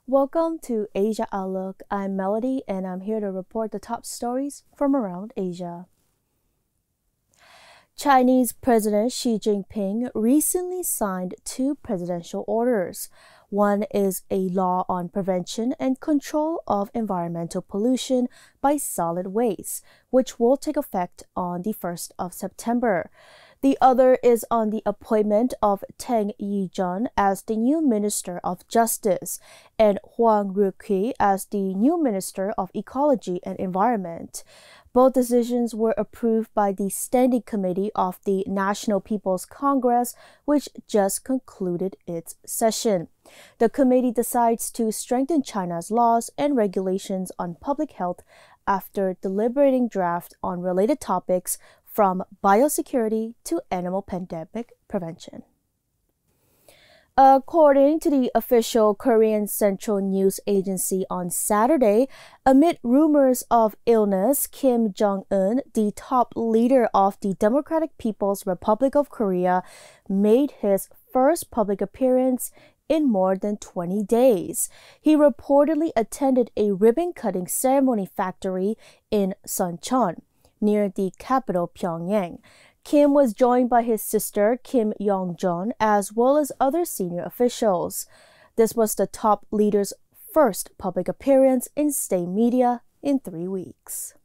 Welcome to Asia Outlook. I'm Melody and I'm here to report the top stories from around Asia. Chinese President Xi Jinping recently signed two presidential orders. One is a law on prevention and control of environmental pollution by solid waste, which will take effect on the 1st of September. The other is on the appointment of Tang Yizheng as the new Minister of Justice and Huang Ruqi as the new Minister of Ecology and Environment. Both decisions were approved by the Standing Committee of the National People's Congress, which just concluded its session. The committee decides to strengthen China's laws and regulations on public health after deliberating draft on related topics from biosecurity to animal pandemic prevention. According to the official Korean Central News Agency on Saturday, amid rumors of illness, Kim Jong-un, the top leader of the Democratic People's Republic of Korea, made his first public appearance in more than 20 days. He reportedly attended a ribbon-cutting ceremony factory in Suncheon, near the capital Pyongyang. Kim was joined by his sister, Kim Yong-jeon, as well as other senior officials. This was the top leader's first public appearance in state media in 3 weeks.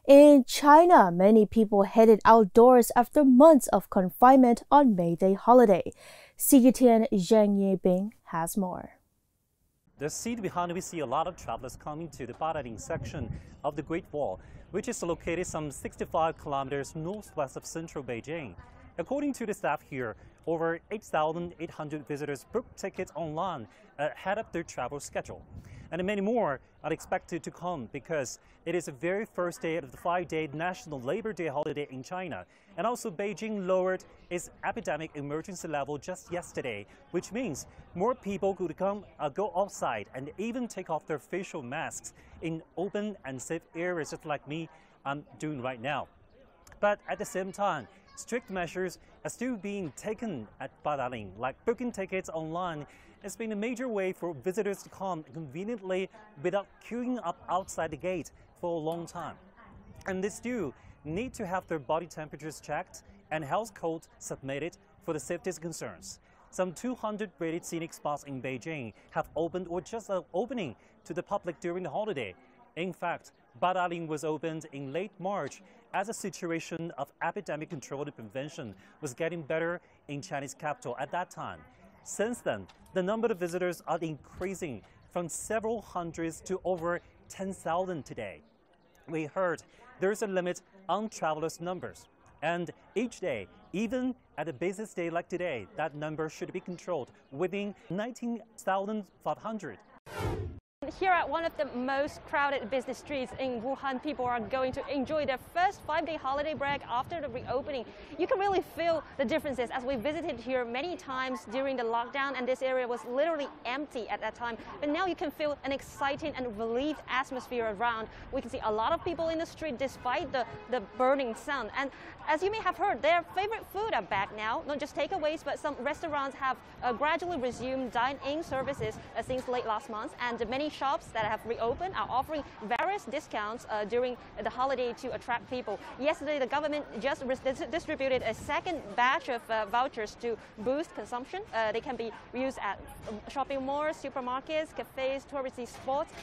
In China, many people headed outdoors after months of confinement on May Day holiday. CGTN Zhang Yibing has more. The scene behind, we see a lot of travelers coming to the Badaling section of the Great Wall, which is located some 65 kilometers northwest of central Beijing. According to the staff here, over 8,800 visitors booked tickets online ahead of their travel schedule. And many more are expected to come because it is the very first day of the 5-day National Labor Day holiday in China. And also Beijing lowered its epidemic emergency level just yesterday, which means more people could go outside and even take off their facial masks in open and safe areas, just like me I'm doing right now. But at the same time, strict measures are still being taken at Badaling, like booking tickets online. It's been a major way for visitors to come conveniently without queuing up outside the gate for a long time. And they still need to have their body temperatures checked and health codes submitted for the safety concerns. Some 200 rated scenic spots in Beijing have opened or just opening to the public during the holiday. In fact, Badaling was opened in late March as the situation of epidemic control and prevention was getting better in Chinese capital at that time. Since then, the number of visitors are increasing from several hundreds to over 10,000 today. We heard there's a limit on travelers' numbers. And each day, even at a business day like today, that number should be controlled within 19,500. Here at one of the most crowded business streets in Wuhan, people are going to enjoy their first 5-day holiday break after the reopening. You can really feel the differences as we visited here many times during the lockdown, and this area was literally empty at that time. But now you can feel an exciting and relieved atmosphere around. We can see a lot of people in the street despite the burning sun. And as you may have heard, their favorite food are back now. Not just takeaways, but some restaurants have gradually resumed dine-in services since late last month, and many shops that have reopened are offering various discounts during the holiday to attract people. Yesterday, the government just distributed a second batch of vouchers to boost consumption. They can be used at shopping malls, supermarkets, cafes, touristy spots,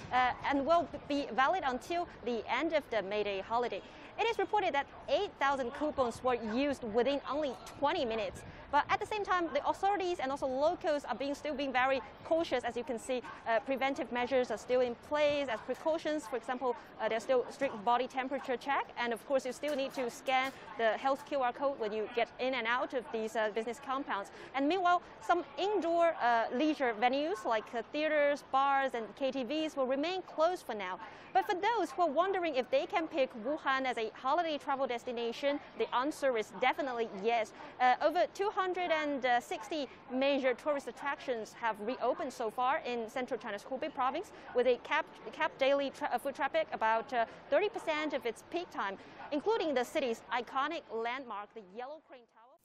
and will be valid until the end of the May Day holiday. It is reported that 8,000 coupons were used within only 20 minutes. But at the same time, the authorities and also locals are still being very cautious. As you can see, preventive measures are still in place as precautions. For example, there's still strict body temperature check. And of course, you still need to scan the health QR code when you get in and out of these business compounds. And meanwhile, some indoor leisure venues like theaters, bars, and KTVs will remain closed for now. But for those who are wondering if they can pick Wuhan as a holiday travel destination, the answer is definitely yes. Over 260 major tourist attractions have reopened so far in central China's Hubei province, with a capped daily foot traffic about 30% of its peak time, including the city's iconic landmark, the Yellow Crane Tower.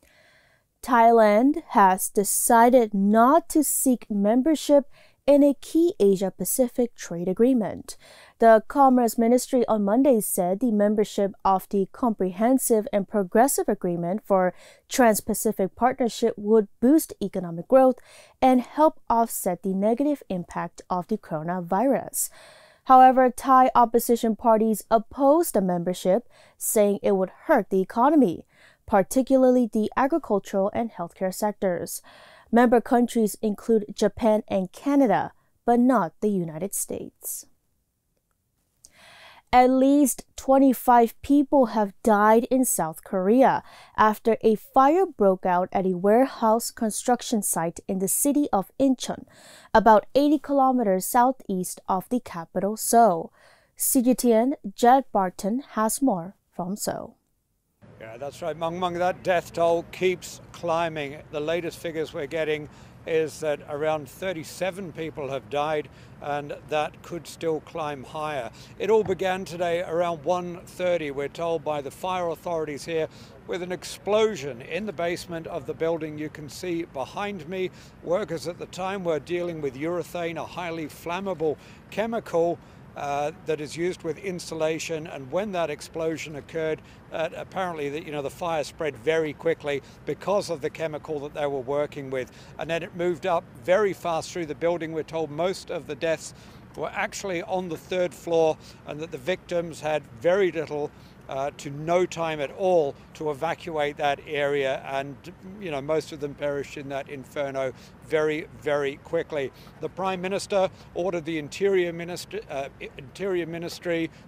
Thailand has decided not to seek membership in a key Asia-Pacific trade agreement. The Commerce Ministry on Monday said the membership of the Comprehensive and Progressive Agreement for Trans-Pacific Partnership would boost economic growth and help offset the negative impact of the coronavirus. However, Thai opposition parties opposed the membership, saying it would hurt the economy, particularly the agricultural and healthcare sectors. Member countries include Japan and Canada, but not the United States. At least 25 people have died in South Korea after a fire broke out at a warehouse construction site in the city of Incheon, about 80 kilometers southeast of the capital, Seoul. CGTN Jed Barton has more from Seoul. Yeah, that's right, Mung Mung. That death toll keeps climbing. The latest figures we're getting is that around 37 people have died, and that could still climb higher. It all began today around 1:30, we're told by the fire authorities here, with an explosion in the basement of the building. You can see behind me, workers at the time were dealing with urethane, a highly flammable chemical that is used with insulation, and when that explosion occurred, apparently the fire spread very quickly because of the chemical that they were working with, and then it moved up very fast through the building. We're told most of the deaths were actually on the third floor, and that the victims had very little to no time at all to evacuate that area, and most of them perished in that inferno very, very quickly. The Prime Minister ordered the Interior Ministry,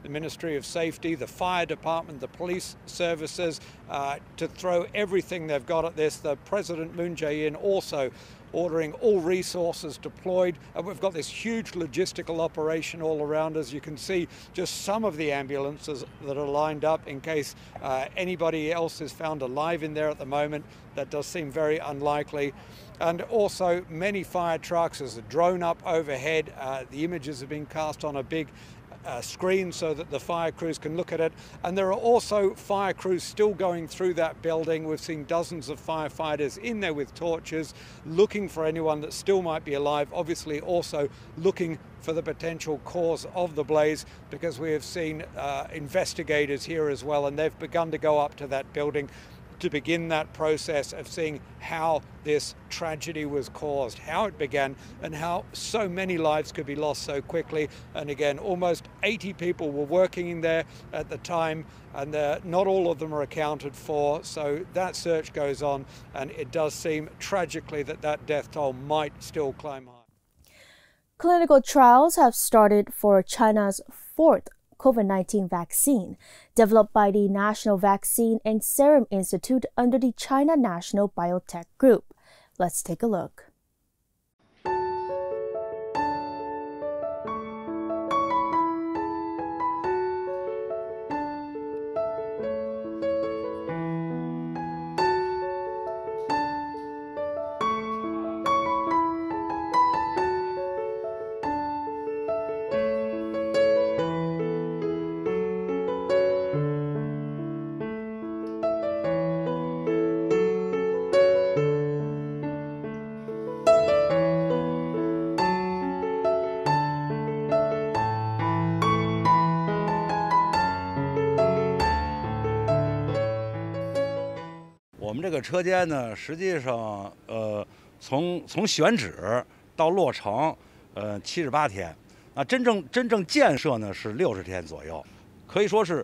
the Ministry of Safety, the Fire Department, the police services to throw everything they've got at this. The President Moon Jae-in also ordering all resources deployed. And we've got this huge logistical operation all around us. You can see just some of the ambulances that are lined up in case anybody else is found alive in there at the moment. That does seem very unlikely. And also many fire trucks. There's a drone up overhead. The images have been cast on a big screen so that the fire crews can look at it. And there are also fire crews still going through that building. We've seen dozens of firefighters in there with torches, looking for anyone that still might be alive, obviously also looking for the potential cause of the blaze, because we have seen investigators here as well, and they've begun to go up to that building to begin that process of seeing how this tragedy was caused, how it began, and how so many lives could be lost so quickly. And again, almost 80 people were working in there at the time, and not all of them are accounted for. So that search goes on, and it does seem tragically that that death toll might still climb high. Clinical trials have started for China's fourth COVID-19 vaccine, developed by the National Vaccine and Serum Institute under the China National Biotech Group. Let's take a look.我们这个车间呢，实际上从选址到落成78天，那真正建设呢是60天左右，可以说是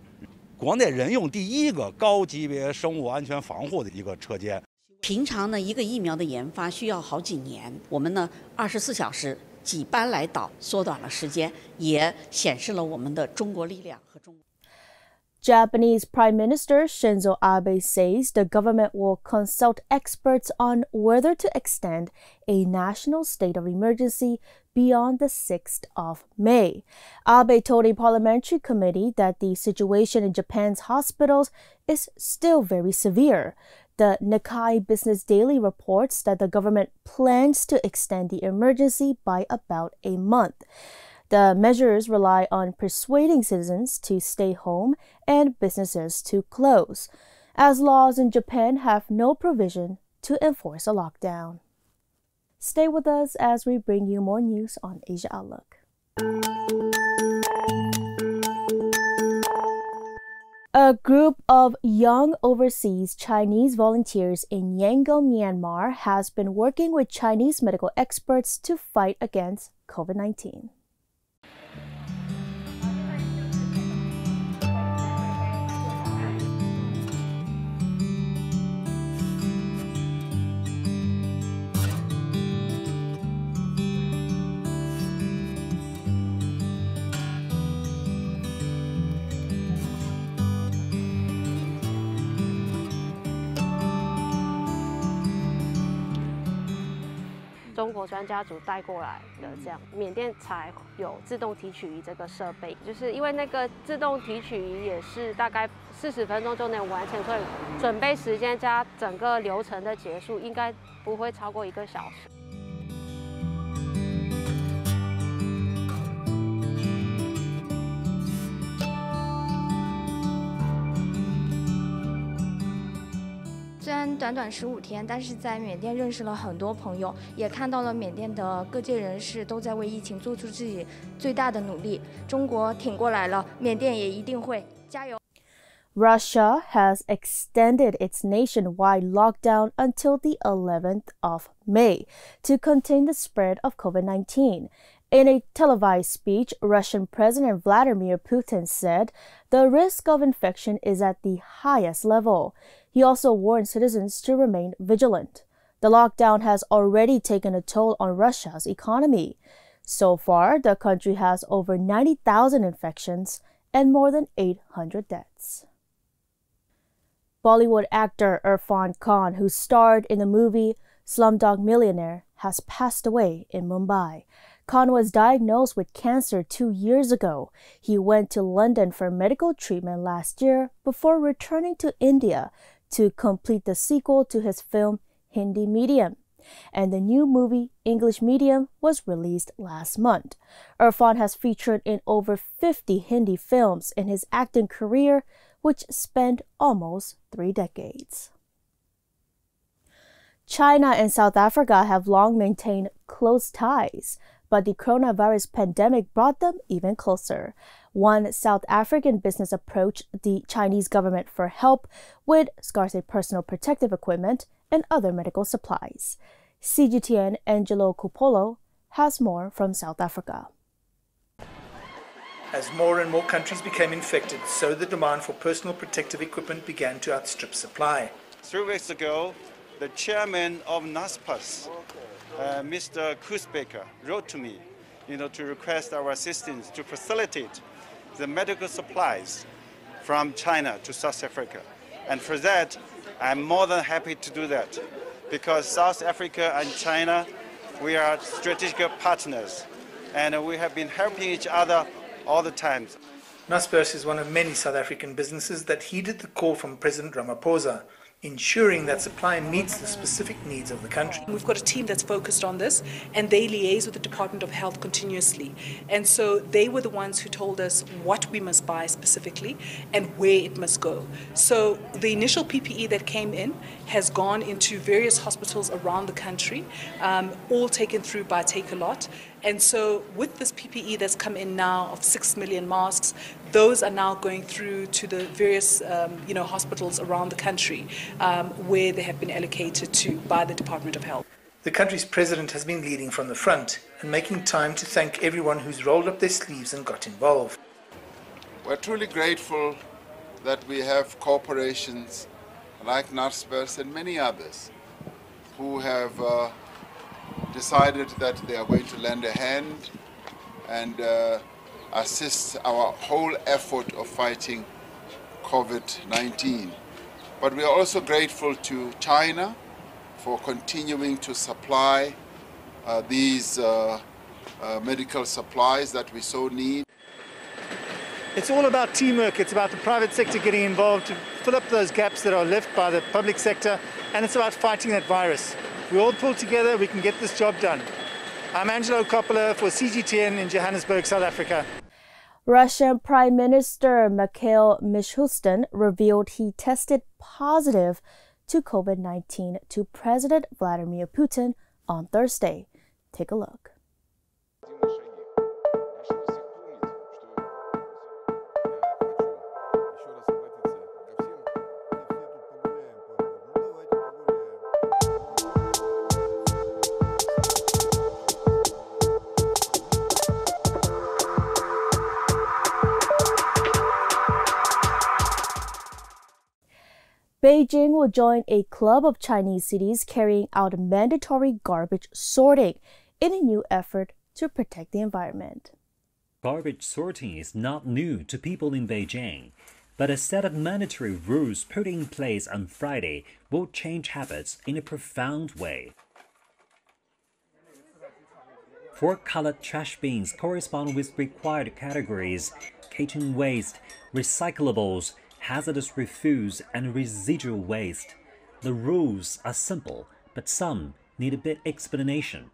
国内人用第一个高级别生物安全防护的一个车间。平常呢，一个疫苗的研发需要好几年，我们呢24小时几班来导，缩短了时间，也显示了我们的中国力量和中国。Japanese Prime Minister Shinzo Abe says the government will consult experts on whether to extend a national state of emergency beyond the 6th of May. Abe told a parliamentary committee that the situation in Japan's hospitals is still very severe. The Nikkei Business Daily reports that the government plans to extend the emergency by about a month. The measures rely on persuading citizens to stay home and businesses to close, as laws in Japan have no provision to enforce a lockdown. Stay with us as we bring you more news on Asia Outlook. A group of young overseas Chinese volunteers in Yangon, Myanmar has been working with Chinese medical experts to fight against COVID-19. 中国专家组带过来的，这样缅甸才有自动提取仪这个设备，就是因为那个自动提取仪也是大概40分钟就能完成，所以准备时间加整个流程的结束应该不会超过1个小时。 虽然短短15天，但是在缅甸认识了很多朋友，也看到了缅甸的各界人士都在为疫情做出自己最大的努力。中国挺过来了，缅甸也一定会加油。 Russia has extended its nationwide lockdown until the 11th of May to contain the spread of COVID-19. In a televised speech, Russian President Vladimir Putin said the risk of infection is at the highest level. He also warned citizens to remain vigilant. The lockdown has already taken a toll on Russia's economy. So far, the country has over 90,000 infections and more than 800 deaths. Bollywood actor Irfan Khan, who starred in the movie Slumdog Millionaire, has passed away in Mumbai. Khan was diagnosed with cancer 2 years ago. He went to London for medical treatment last year before returning to India to complete the sequel to his film Hindi Medium. And the new movie English Medium was released last month. Irfan has featured in over 50 Hindi films in his acting career, which spanned almost 3 decades. China and South Africa have long maintained close ties, but the coronavirus pandemic brought them even closer. One South African business approached the Chinese government for help with scarce personal protective equipment and other medical supplies. CGTN Angelo Cupolo has more from South Africa. As more and more countries became infected, so the demand for personal protective equipment began to outstrip supply. 3 weeks ago, the chairman of NASPAS, Mr. Koosbeker, wrote to me, to request our assistance to facilitate the medical supplies from China to South Africa. And for that, I'm more than happy to do that, because South Africa and China, we are strategic partners, and we have been helping each other all the time. NASPAS is one of many South African businesses that heeded the call from President Ramaphosa, ensuring that supply meets the specific needs of the country. We've got a team that's focused on this, and they liaise with the Department of Health continuously. And so they were the ones who told us what we must buy specifically and where it must go. So the initial PPE that came in has gone into various hospitals around the country, all taken through by Takealot. And so with this PPE that's come in now of 6 million masks, those are now going through to the various hospitals around the country where they have been allocated to by the Department of Health. The country's president has been leading from the front and making time to thank everyone who's rolled up their sleeves and got involved. We're truly grateful that we have corporations like NASPAS and many others who have decided that they are going to lend a hand and assist our whole effort of fighting COVID-19. But we are also grateful to China for continuing to supply these medical supplies that we so need. It's all about teamwork. It's about the private sector getting involved to fill up those gaps that are left by the public sector, and it's about fighting that virus. We all pull together, we can get this job done. I'm Angelo Coppola for CGTN in Johannesburg, South Africa. Russian Prime Minister Mikhail Mishustin revealed he tested positive to COVID-19 to President Vladimir Putin on Thursday. Take a look. Beijing will join a club of Chinese cities carrying out mandatory garbage sorting in a new effort to protect the environment. Garbage sorting is not new to people in Beijing, but a set of mandatory rules put in place on Friday will change habits in a profound way. 4 colored trash bins correspond with required categories: kitchen waste, recyclables, hazardous refuse, and residual waste. The rules are simple, but some need a bit explanation.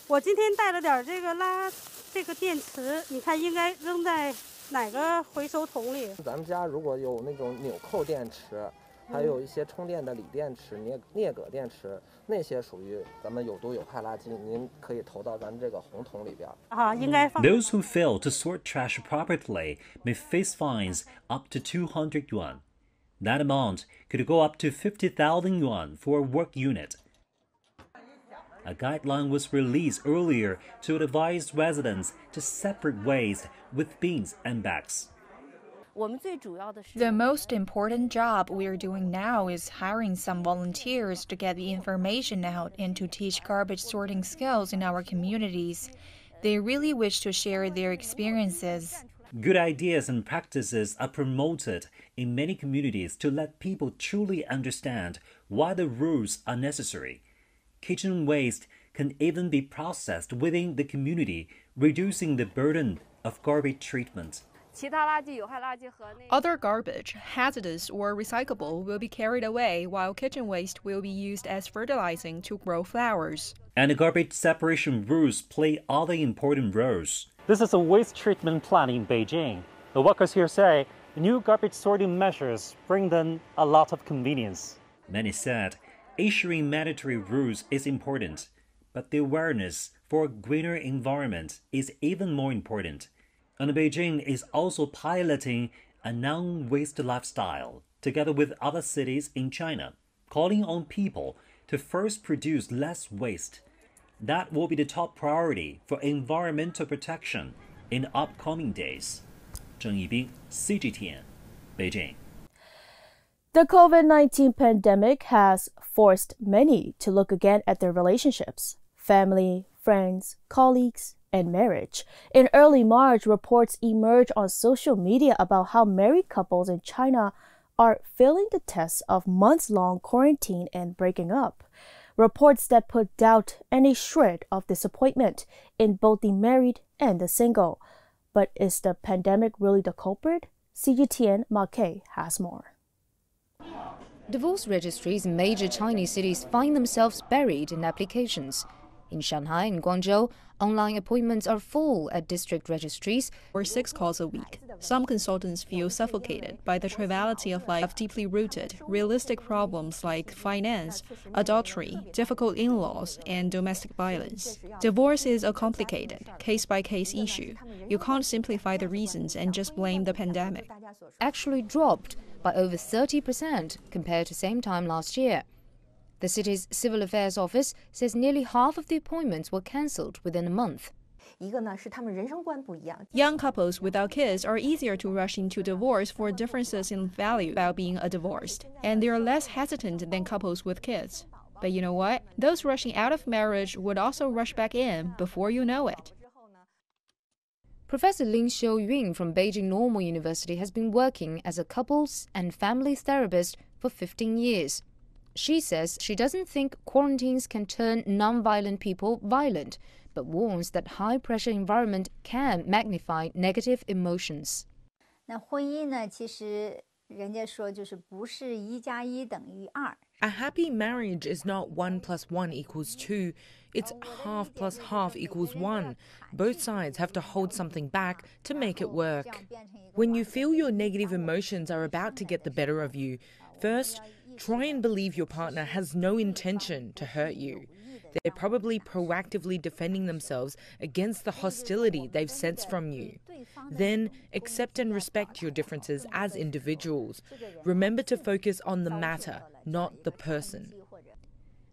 我今天带了点这个电池，你看应该扔在哪个回收桶里？咱们家如果有那种纽扣电池，还有一些充电的锂电池、镍镉电池，那些属于咱们有毒有害垃圾，您可以投到咱们这个红桶里边。应该放。 Those who fail to sort trash properly may face fines up to 200 yuan. That amount could go up to 50,000 yuan for a work unit. A guideline was released earlier to advise residents to separate waste with bins and bags. The most important job we're doing now is hiring some volunteers to get the information out and to teach garbage sorting skills in our communities. They really wish to share their experiences. Good ideas and practices are promoted in many communities to let people truly understand why the rules are necessary. Kitchen waste can even be processed within the community, reducing the burden of garbage treatment. Other garbage, hazardous or recyclable, will be carried away, while kitchen waste will be used as fertilizing to grow flowers. And the garbage separation rules play other important roles. This is a waste treatment plant in Beijing. The workers here say new garbage sorting measures bring them a lot of convenience. Many said issuing mandatory rules is important, but the awareness for a greener environment is even more important. And Beijing is also piloting a non-waste lifestyle together with other cities in China, calling on people to first produce less waste. That will be the top priority for environmental protection in upcoming days. Zheng Yibing, CGTN, Beijing. The COVID-19 pandemic has forced many to look again at their relationships, family, friends, colleagues, and marriage. In early March, reports emerged on social media about how married couples in China are failing the test of months-long quarantine and breaking up. Reports that put doubt and a shred of disappointment in both the married and the single. But is the pandemic really the culprit? CGTN Ma Kei has more. Divorce registries in major Chinese cities find themselves buried in applications. In Shanghai and Guangzhou, online appointments are full at district registries. Or 6 calls a week. Some consultants feel suffocated by the triviality of life, deeply rooted, realistic problems like finance, adultery, difficult in-laws, and domestic violence. Divorce is a complicated, case-by-case issue. You can't simplify the reasons and just blame the pandemic. Actually dropped by over 30% compared to same time last year. The city's Civil Affairs Office says nearly half of the appointments were cancelled within a month. Young couples without kids are easier to rush into divorce for differences in value about being a divorced, and they are less hesitant than couples with kids. But you know what? Those rushing out of marriage would also rush back in before you know it. Professor Lin Xiuyun from Beijing Normal University has been working as a couples and families therapist for 15 years. She says she doesn't think quarantines can turn non-violent people violent, but warns that high-pressure environment can magnify negative emotions. 那婚姻呢，其实人家说就是不是1加1等于2。A happy marriage is not 1 + 1 = 2. It's half + half = 1. Both sides have to hold something back to make it work. When you feel your negative emotions are about to get the better of you, first, try and believe your partner has no intention to hurt you. They're probably proactively defending themselves against the hostility they've sensed from you. Then, accept and respect your differences as individuals. Remember to focus on the matter, not the person.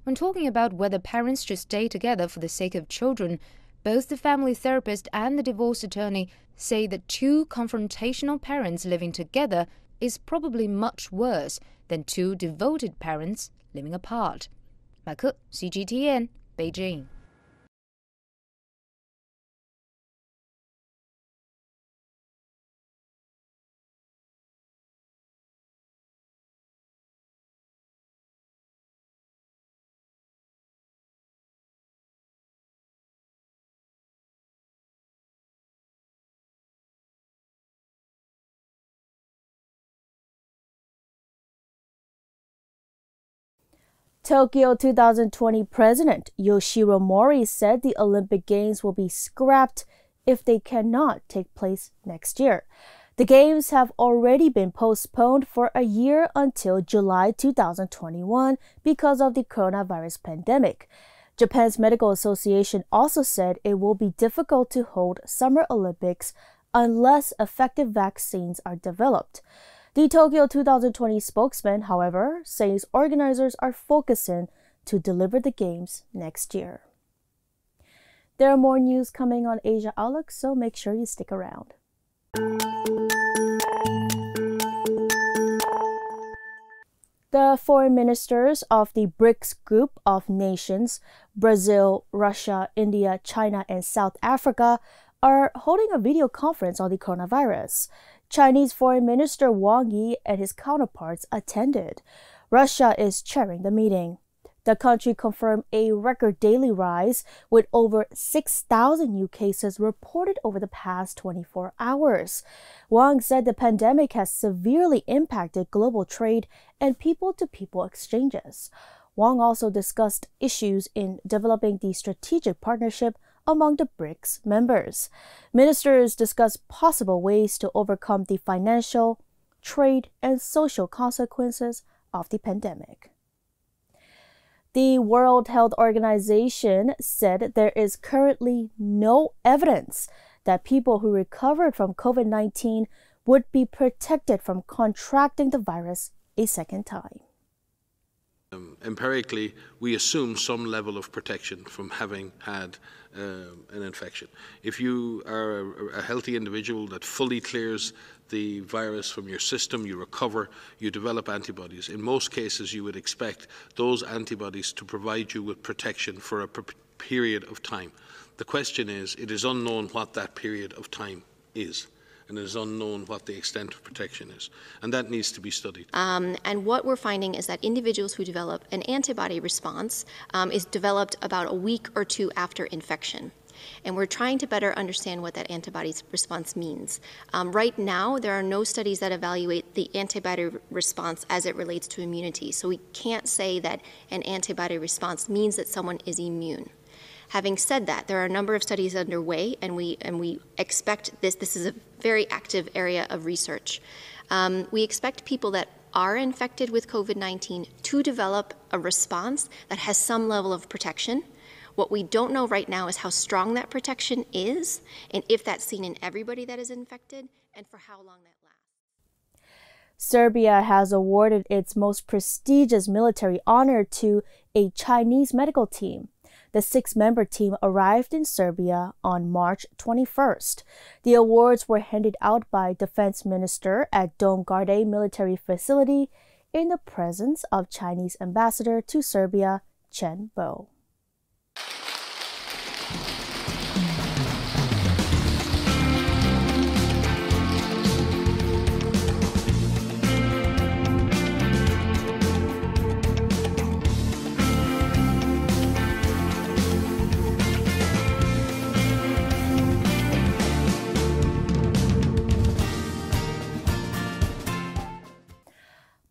When talking about whether parents should stay together for the sake of children, both the family therapist and the divorce attorney say that two confrontational parents living together is probably much worse than two devoted parents living apart. 马克 CGTN Beijing. Tokyo 2020 President Yoshiro Mori said the Olympic Games will be scrapped if they cannot take place next year. The Games have already been postponed for a year until July 2021 because of the coronavirus pandemic. Japan's Medical Association also said it will be difficult to hold Summer Olympics unless effective vaccines are developed. The Tokyo 2020 spokesman, however, says organizers are focusing to deliver the Games next year. There are more news coming on Asia Outlook, so make sure you stick around. The foreign ministers of the BRICS group of nations, Brazil, Russia, India, China, and South Africa, are holding a video conference on the coronavirus. Chinese Foreign Minister Wang Yi and his counterparts attended. Russia is chairing the meeting. The country confirmed a record daily rise with over 6,000 new cases reported over the past 24 hours. Wang said the pandemic has severely impacted global trade and people-to-people exchanges. Wang also discussed issues in developing the strategic partnership among the BRICS members. Ministers discussed possible ways to overcome the financial, trade, and social consequences of the pandemic. The World Health Organization said there is currently no evidence that people who recovered from COVID-19 would be protected from contracting the virus a second time. Empirically, we assume some level of protection from having had an infection. If you are a healthy individual that fully clears the virus from your system, you recover, you develop antibodies. In most cases, you would expect those antibodies to provide you with protection for a period of time. The question is, it is unknown what that period of time is. And it is unknown what the extent of protection is. And that needs to be studied. And what we're finding is that individuals who develop an antibody response is developed about a week or two after infection. And we're trying to better understand what that antibody response means. Right now, there are no studies that evaluate the antibody response as it relates to immunity. So we can't say that an antibody response means that someone is immune. Having said that, there are a number of studies underway, and we expect this is a very active area of research. We expect people that are infected with COVID-19 to develop a response that has some level of protection. What we don't know right now is how strong that protection is, and if that's seen in everybody that is infected, and for how long that lasts. Serbia has awarded its most prestigious military honor to a Chinese medical team. The 6-member team arrived in Serbia on March 21st. The awards were handed out by Defense Minister at Dome Garde military facility in the presence of Chinese Ambassador to Serbia, Chen Bo.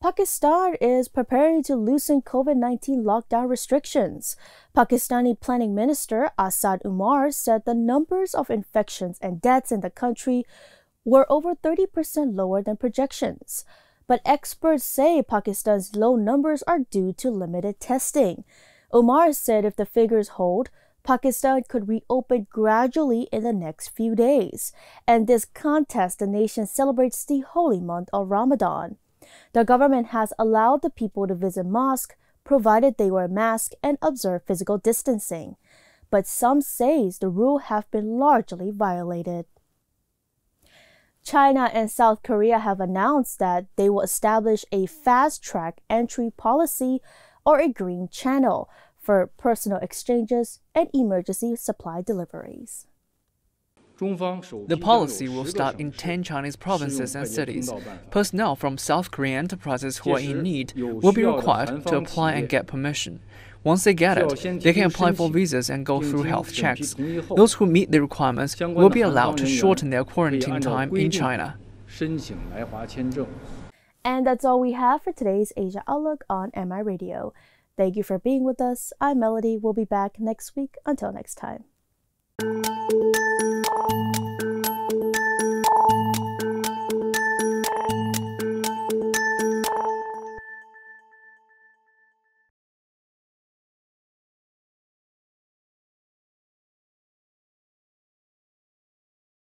Pakistan is preparing to loosen COVID-19 lockdown restrictions. Pakistani Planning Minister Asad Umar said the numbers of infections and deaths in the country were over 30% lower than projections. But experts say Pakistan's low numbers are due to limited testing. Omar said if the figures hold, Pakistan could reopen gradually in the next few days, and this contest the nation celebrates the holy month of Ramadan. The government has allowed the people to visit mosques, provided they wear masks and observe physical distancing. But some say the rule have been largely violated. China and South Korea have announced that they will establish a fast-track entry policy or a green channel for personal exchanges and emergency supply deliveries. The policy will start in 10 Chinese provinces and cities. Personnel from South Korean enterprises who are in need will be required to apply and get permission. Once they get it, they can apply for visas and go through health checks. Those who meet the requirements will be allowed to shorten their quarantine time in China. And that's all we have for today's Asia Outlook on MI Radio. Thank you for being with us. I'm Melody. We'll be back next week. Until next time.